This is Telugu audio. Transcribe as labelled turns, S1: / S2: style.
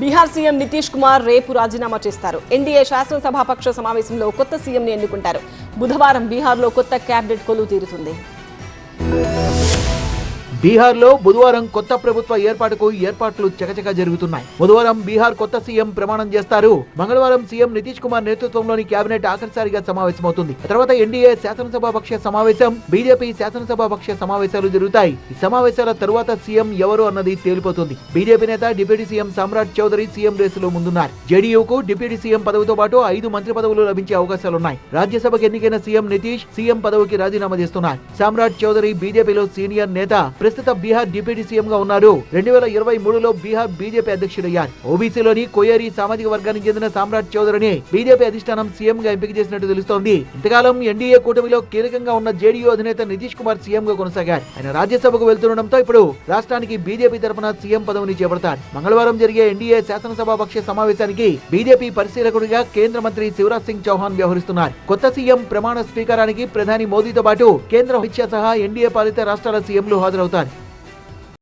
S1: బీహార్ సీఎం నితీష్ కుమార్ రేపు రాజీనామా చేస్తారు. ఎన్డీఏ శాసనసభాపక్ష సమావేశంలో కొత్త సీఎంని ఎన్నుకుంటారు. బుధవారం బీహార్లో కొత్త కేబినెట్ కొలువు తీరుతుంది.
S2: బీహార్లో బుధవారం కొత్త ప్రభుత్వ ఏర్పాట్లు చకచకా జరుగుతున్నాయి. బుధవారం బీహార్ కొత్త సీఎం ప్రమాణం చేస్తారు. మంగళవారం సీఎం నితీష్ కుమార్ నేతృత్వంలోని కేబినెట్ ఆఖరిసారిగా సమావేశమవుతుంది. తర్వాత ఎన్డీఏ శాసనసభాపక్ష సమావేశం, బీజేపీ శాసనసభాపక్ష సమావేశాలు జరుగుతాయి. ఈ సమావేశాల తరువాత సీఎం ఎవరు అన్నది తేలిపోతుంది. బీజేపీ నేత డిప్యూటీ సీఎం సామ్రాట్ చౌదరి సీఎం రేసులో ముందున్నారు. జేడీయూకు డిప్యూటీ సీఎం పదవితో పాటు 5 మంత్రి పదవులు లభించే అవకాశాలున్నాయి. రాజ్యసభకు ఎన్నికైన సీఎం నితీష్ సీఎం పదవికి రాజీనామా చేస్తున్నారు. సామ్రాట్ చౌదరి బీజేపీలో సీనియర్ నేత, ప్రస్తుత బీహార్ డిప్యూటీ సీఎం గా ఉన్నారు. 2023లో బీహార్ బీజేపీ అధ్యక్షుడయ్యారు. ఓబీసీలోని కోయరీ సామాజిక వర్గానికి చెందిన సామ్రాట్ చౌదరిని బీజేపీ అధిష్టానం సీఎం గా ఎంపిక చేసినట్టు తెలుస్తోంది. ఇంతకాలం ఎన్డీఏ కూటమిలో కీలకంగా ఉన్న జేడీయూ అధినేత నితీష్ కుమార్ సీఎం గా కొనసాగారు. ఆయన రాజ్యసభకు వెళ్తుండటంతో ఇప్పుడు రాష్ట్రానికి బీజేపీ తరఫున సీఎం పదవిని చేపడతారు. మంగళవారం జరిగే ఎన్డీఏ శాసనసభాపక్ష సమావేశానికి బీజేపీ పరిశీలకుడిగా కేంద్ర మంత్రి శివరాజ్ సింగ్ చౌహాన్ వ్యవహరిస్తున్నారు. కొత్త సీఎం ప్రమాణ స్వీకారానికి ప్రధాని మోదీతో పాటు కేంద్ర హోంశాఖ సహా ఎన్డీఏ పాలిత రాష్ట్రాల సీఎంలు హాజరవుతారు.